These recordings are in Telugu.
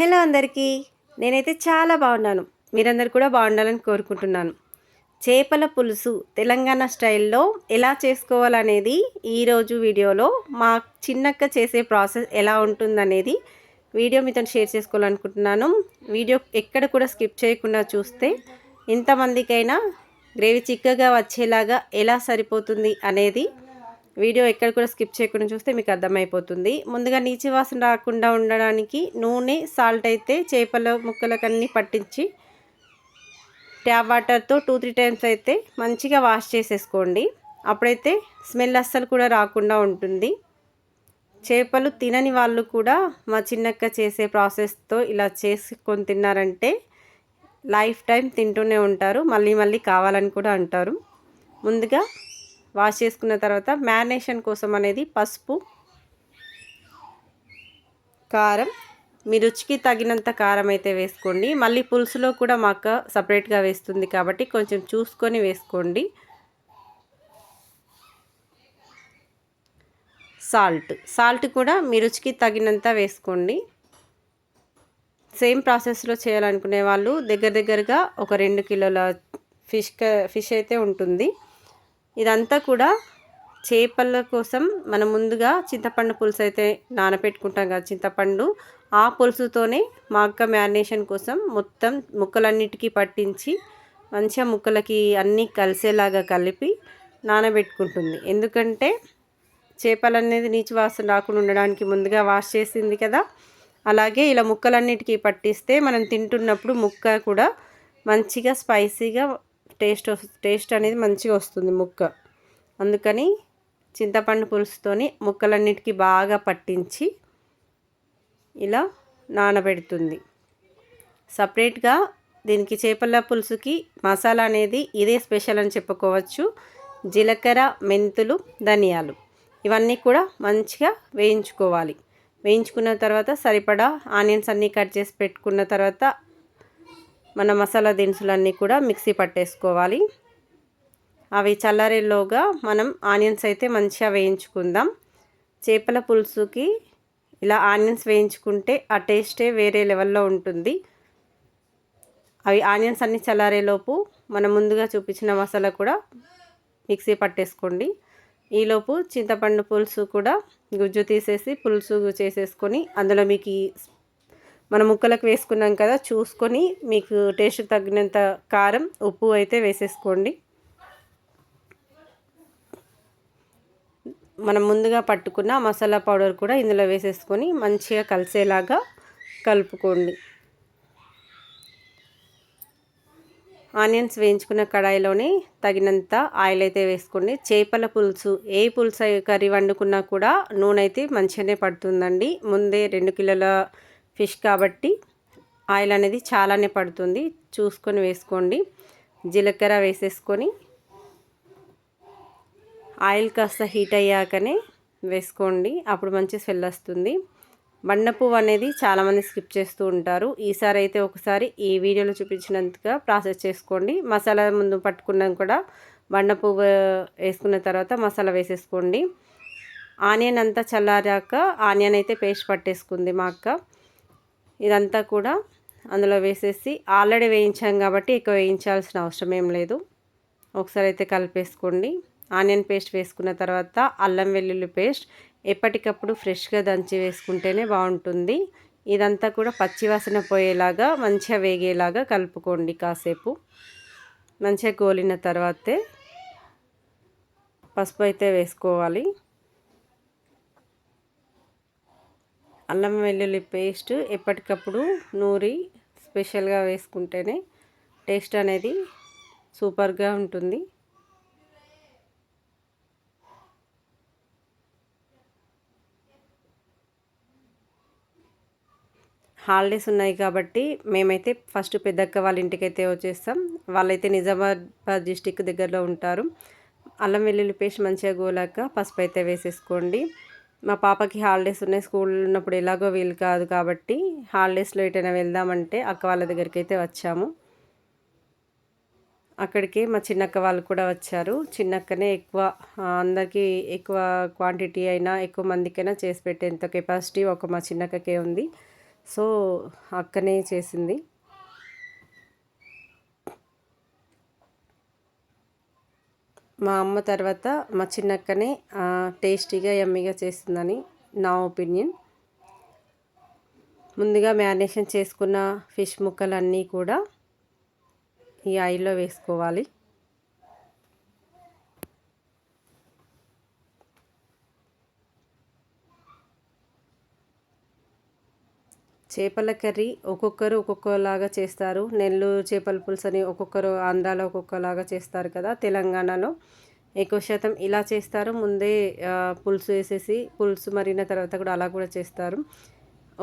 హలో అందరికీ. నేనైతే చాలా బాగున్నాను. మీరందరూ కూడా బాగుండాలని కోరుకుంటున్నాను. చేపల పులుసు తెలంగాణ స్టైల్లో ఎలా చేసుకోవాలనేది ఈరోజు వీడియోలో మా చిన్నక్క చేసే ప్రాసెస్ ఎలా ఉంటుందనేది వీడియో మీతో షేర్ చేసుకోవాలనుకుంటున్నాను. వీడియో ఎక్కడ కూడా స్కిప్ చేయకుండా చూస్తే ఇంతమందికైనా గ్రేవీ చిక్కగా వచ్చేలాగా ఎలా సరిపోతుంది అనేది వీడియో ఎక్కడ కూడా స్కిప్ చేయకుండా చూస్తే మీకు అర్థమైపోతుంది. ముందుగా నీచు వాసన రాకుండా ఉండడానికి నూనె, సాల్ట్ అయితే చేపల ముక్కలకన్నీ పట్టించి ట్యాప్ వాటర్తో 2-3 టైమ్స్ అయితే మంచిగా వాష్ చేసేసుకోండి. అప్పుడైతే స్మెల్ అస్సలు కూడా రాకుండా ఉంటుంది. చేపలు తినని వాళ్ళు కూడా మా చిన్నక్క చేసే ప్రాసెస్తో ఇలా చేసుకొని తిన్నారంటే లైఫ్ టైం తింటూనే ఉంటారు. మళ్ళీ మళ్ళీ కావాలని కూడా అంటారు. ముందుగా వాష్ చేసుకున్న తర్వాత మ్యారినేషన్ కోసం అనేది పసుపు, కారం, మీ రుచికి తగినంత కారం అయితే వేసుకోండి. మళ్ళీ పులుసులో కూడా మా అక్క సపరేట్గా వేస్తుంది కాబట్టి కొంచెం చూసుకొని వేసుకోండి. సాల్ట్ కూడా మీ రుచికి తగినంత వేసుకోండి. సేమ్ ప్రాసెస్లో చేయాలనుకునే వాళ్ళు దగ్గరగా ఒక 2 కిలోల ఫిష్ అయితే ఉంటుంది. ఇదంతా కూడా చేపల కోసం మనం ముందుగా చింతపండు పులుసు అయితే నానబెట్టుకుంటాం కదా, చింతపండు ఆ పులుసుతోనే మా అక్క మ్యారినేషన్ కోసం మొత్తం ముక్కలన్నిటికీ పట్టించి మంచిగా ముక్కలకి అన్నీ కలిసేలాగా కలిపి నానబెట్టుకుంటుంది. ఎందుకంటే చేపలు అనేది నీచు వాసన రాకుండా ఉండడానికి ముందుగా వాష్ చేసింది కదా. అలాగే ఇలా ముక్కలన్నిటికీ పట్టిస్తే మనం తింటున్నప్పుడు ముక్క కూడా మంచిగా స్పైసీగా టేస్ట్ అనేది మంచిగా వస్తుంది ముక్క. అందుకని చింతపండు పులుసుతోని ముక్కలన్నిటికీ బాగా పట్టించి ఇలా నానబెడుతుంది. సపరేట్గా దీనికి చేపల పులుసుకి మసాలా అనేది ఇదే స్పెషల్ అని చెప్పుకోవచ్చు. జీలకర్ర, మెంతులు, ధనియాలు ఇవన్నీ కూడా మంచిగా వేయించుకోవాలి. వేయించుకున్న తర్వాత సరిపడా ఆనియన్స్ అన్నీ కట్ చేసి పెట్టుకున్న తర్వాత మన మసాలా దినుసులన్నీ కూడా మిక్సీ పట్టేసుకోవాలి. అవి చల్లారేలోగా మనం ఆనియన్స్ అయితే మంచిగా వేయించుకుందాం. చేపల పులుసుకి ఇలా ఆనియన్స్ వేయించుకుంటే ఆ టేస్టే వేరే లెవెల్లో ఉంటుంది. అవి ఆనియన్స్ అన్నీ చల్లారేలోపు మనం ముందుగా చూపించిన మసాలా కూడా మిక్సీ పట్టేసుకోండి. ఈలోపు చింతపండు పులుసు కూడా గుజ్జు తీసేసి పులుసు చేసేసుకొని అందులో మీకు మన ముక్కలకు వేసుకున్నాం కదా, చూసుకొని మీకు టేస్ట్ తగినంత కారం, ఉప్పు అయితే వేసేసుకోండి. మనం ముందుగా పట్టుకున్న మసాలా పౌడర్ కూడా ఇందులో వేసేసుకొని మంచిగా కలిసేలాగా కలుపుకోండి. ఆనియన్స్ వేయించుకున్న కడాయిలోనే తగినంత ఆయిల్ అయితే వేసుకోండి. చేపల పులుసు ఏ పులుసు కర్రీ వండుకున్నా కూడా నూనె అయితే మంచిగానే పడుతుందండి. ముందే 2 కిలోల ఫిష్ కాబట్టి ఆయిల్ అనేది చాలానే పడుతుంది. చూసుకొని వేసుకోండి. జీలకర్ర వేసేసుకొని ఆయిల్ కాస్త హీట్ అయ్యాకనే వేసుకోండి. అప్పుడు మంచి స్మెల్ వస్తుంది. బండ పువ్వు అనేది చాలామంది స్కిప్ చేస్తూ ఉంటారు. ఈసారి అయితే ఒకసారి ఈ వీడియోలో చూపించినంతగా ప్రాసెస్ చేసుకోండి. మసాలా ముందు పట్టుకున్నాం కూడా బండ పువ్వు వేసుకున్న తర్వాత మసాలా వేసేసుకోండి. ఆనియన్ అంతా చల్లారాక ఆనియన్ అయితే పేస్ట్ పట్టేసుకుంది మా అక్క. ఇదంతా కూడా అందులో వేసేసి ఆల్రెడీ వేయించాం కాబట్టి ఎక్కువ వేయించాల్సిన అవసరం ఏం లేదు. ఒకసారి అయితే కలిపేసుకోండి. ఆనియన్ పేస్ట్ వేసుకున్న తర్వాత అల్లం వెల్లుల్లి పేస్ట్ ఎప్పటికప్పుడు ఫ్రెష్గా దంచి వేసుకుంటేనే బాగుంటుంది. ఇదంతా కూడా పచ్చివాసన పోయేలాగా మంచిగా వేగేలాగా కలుపుకోండి. కాసేపు మంచిగా గోలిన తర్వాతే పసుపు అయితే వేసుకోవాలి. అల్లం వెల్లుల్లి పేస్ట్ ఎప్పటికప్పుడు నూరి స్పెషల్గా వేసుకుంటేనే టేస్ట్ అనేది సూపర్గా ఉంటుంది. హాలిడేస్ ఉన్నాయి కాబట్టి మేమైతే ఫస్ట్ పెద్దక్క వాళ్ళ ఇంటికైతే వచ్చేస్తాం. వాళ్ళైతే నిజామాబాద్ డిస్టిక్ దగ్గరలో ఉంటారు. అల్లం వెల్లుల్లి పేస్ట్ మంచిగా గోలాక పసుపు అయితే వేసేసుకోండి. మా పాపకి హాలిడేస్ ఉన్నాయి, స్కూల్ ఉన్నప్పుడు ఎలాగో వీలు కాదు కాబట్టి హాలిడేస్లో ఎటైనా వెళ్దామంటే అక్క వాళ్ళ దగ్గరికి అయితే వచ్చాము. అక్కడికి మా చిన్నక్క వాళ్ళు కూడా వచ్చారు. చిన్నక్కనే ఎక్కువ అందరికీ ఎక్కువ క్వాంటిటీ అయినా ఎక్కువ మందికైనా చేసి పెట్టేంత కెపాసిటీ ఒక మా చిన్నక్కకే ఉంది. సో అక్కనే చేసింది. మా అమ్మ తర్వాత మా చిన్నక్కనే టేస్టీగా యమ్మీగా చేస్తుందని నా ఒపీనియన్. ముందుగా మ్యారినేషన్ చేసుకున్న ఫిష్ ముక్కలన్నీ కూడా ఈ ఆయిల్లో వేసుకోవాలి. చేపల కర్రీ ఒక్కొక్కరు ఒక్కొక్కలాగా చేస్తారు. నెల్లూరు చేపల పులుసు అని ఒక్కొక్కరు, ఆంధ్రాలో ఒక్కొక్కలాగా చేస్తారు కదా. తెలంగాణలో ఎక్కువ శాతం ఇలా చేస్తారు. ముందే పులుసు వేసేసి పులుసు మరిగిన తర్వాత కూడా అలా కూడా చేస్తారు.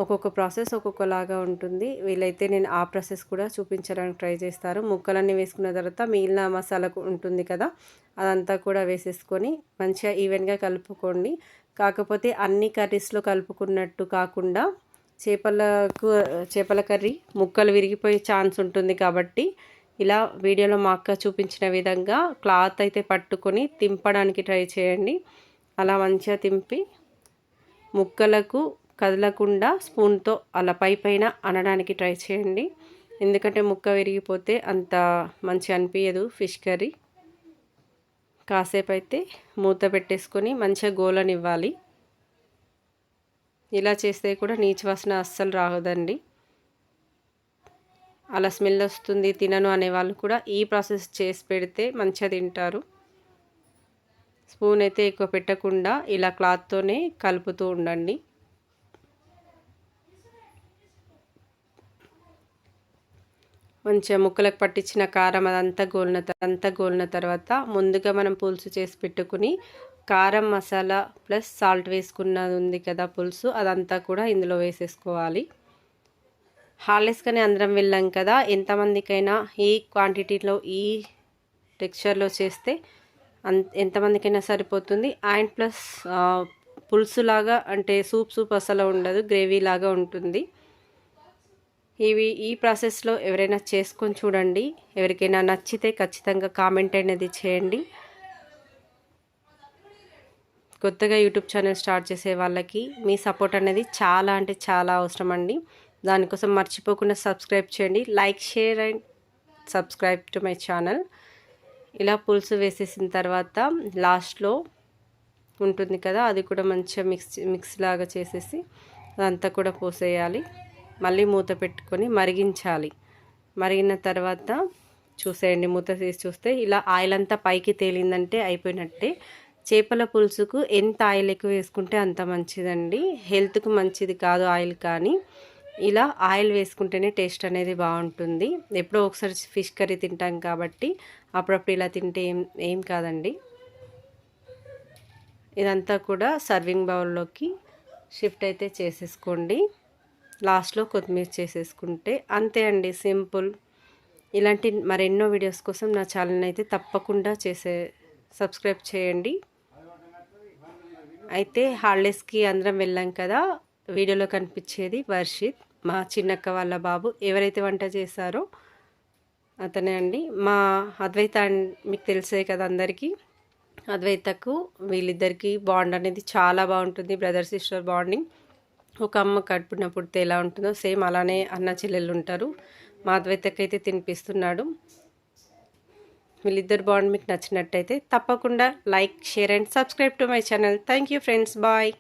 ఒక్కొక్క ప్రాసెస్ ఒక్కొక్కలాగా ఉంటుంది. వీలైతే నేను ఆ ప్రాసెస్ కూడా చూపించడానికి ట్రై చేస్తారు. ముక్కలన్నీ వేసుకున్న తర్వాత మిగిలిన మసాలా ఉంటుంది కదా, అదంతా కూడా వేసేసుకొని మంచిగా ఈవెన్గా కలుపుకోండి. కాకపోతే అన్ని కర్రీస్లో కలుపుకున్నట్టు కాకుండా చేపల కర్రీ ముక్కలు విరిగిపోయే ఛాన్స్ ఉంటుంది కాబట్టి ఇలా వీడియోలో మా అక్క చూపించిన విధంగా క్లాత్ అయితే పట్టుకొని తింపడానికి ట్రై చేయండి. అలా మంచిగా తింపి ముక్కలకు కదలకుండా స్పూన్తో అలా పైన అనడానికి ట్రై చేయండి. ఎందుకంటే ముక్క విరిగిపోతే అంత మంచి అనిపించదు ఫిష్ కర్రీ. కాసేపు అయితే మూత పెట్టేసుకొని మంచిగా గోలనివ్వాలి. ఇలా చేస్తే కూడా నీచు వాసన అస్సలు రాదండి. అలా స్మెల్ వస్తుంది తినను అనేవాళ్ళు కూడా ఈ ప్రాసెస్ చేసి పెడితే మంచిగా తింటారు. స్పూన్ అయితే ఎక్కువ పెట్టకుండా ఇలా క్లాత్తోనే కలుపుతూ ఉండండి. మంచిగా ముక్కలకు పట్టించిన కారం అదంతా గోలిన తర్వాత ముందుగా మనం పులుసు చేసి పెట్టుకుని కారం, మసాలా ప్లస్ సాల్ట్ వేసుకున్నది ఉంది కదా పులుసు, అదంతా కూడా ఇందులో వేసేసుకోవాలి. హాలిడేస్కని అందరం వెళ్ళాం కదా, ఎంతమందికైనా ఈ క్వాంటిటీలో ఈ టెక్స్చర్లో చేస్తే ఎంతమందికైనా సరిపోతుంది. అండ్ ప్లస్ పులుసులాగా అంటే సూప్ అసలు ఉండదు, గ్రేవీ లాగా ఉంటుంది. ఈ ప్రాసెస్లో ఎవరైనా చేసుకొని చూడండి. ఎవరికైనా నచ్చితే ఖచ్చితంగా కామెంట్ అనేది చేయండి. కొత్తగా యూట్యూబ్ ఛానల్ స్టార్ట్ చేసే వాళ్ళకి మీ సపోర్ట్ అనేది చాలా అంటే చాలా అవసరం అండి. దానికోసం మర్చిపోకుండా సబ్స్క్రైబ్ చేయండి. Like, share and subscribe to my channel. ఇలా పులుసు వేసేసిన తర్వాత లాస్ట్లో ఉంటుంది కదా, అది కూడా మంచిగా మిక్స్ లాగా చేసేసి అదంతా కూడా పోసేయాలి. మళ్ళీ మూత పెట్టుకొని మరిగించాలి. మరిగిన తర్వాత చూసేయండి, మూత తీసి చూస్తే ఇలా ఆయిల్ అంతా పైకి తేలిందంటే అయిపోయినట్టే. చేపల పులుసుకు ఎంత ఆయిల్ ఎక్కువ వేసుకుంటే అంత మంచిదండి. హెల్త్కు మంచిది కాదు ఆయిల్, కానీ ఇలా ఆయిల్ వేసుకుంటేనే టేస్ట్ అనేది బాగుంటుంది. ఎప్పుడో ఒకసారి ఫిష్ కర్రీ తింటాం కాబట్టి అప్పుడప్పుడు ఇలా తింటే ఏం కాదండి. ఇదంతా కూడా సర్వింగ్ బౌల్లోకి షిఫ్ట్ అయితే చేసేసుకోండి. లాస్ట్లో కొత్తిమీర చేసేసుకుంటే అంతే అండి, సింపుల్. ఇలాంటి మరెన్నో వీడియోస్ కోసం నా ఛానల్ అయితే తప్పకుండా సబ్స్క్రైబ్ చేయండి. అయితే హాలిడేస్కి అందరం వెళ్ళాం కదా, వీడియోలో కనిపించేది వర్షిత్, మా చిన్నక్క వాళ్ళ బాబు. ఎవరైతే వంట చేశారో అతనే అండి. మా అద్వైత మీకు తెలిసే కదా అందరికీ. అద్వైతకు వీళ్ళిద్దరికీ బాండ్ అనేది చాలా బాగుంటుంది, బ్రదర్ సిస్టర్ బాండింగ్. ఒక అమ్మ కడుపున పుడితే ఎలా ఉంటుందో సేమ్ అలానే అన్న చెల్లెళ్ళు ఉంటారు. మా అద్వైతకి అయితే తినిపిస్తున్నాడు. వీళ్ళిద్దరు బాండ్ మీకు నచ్చినట్టయితే తప్పకుండా like, share and subscribe to my channel. Thank you friends, bye.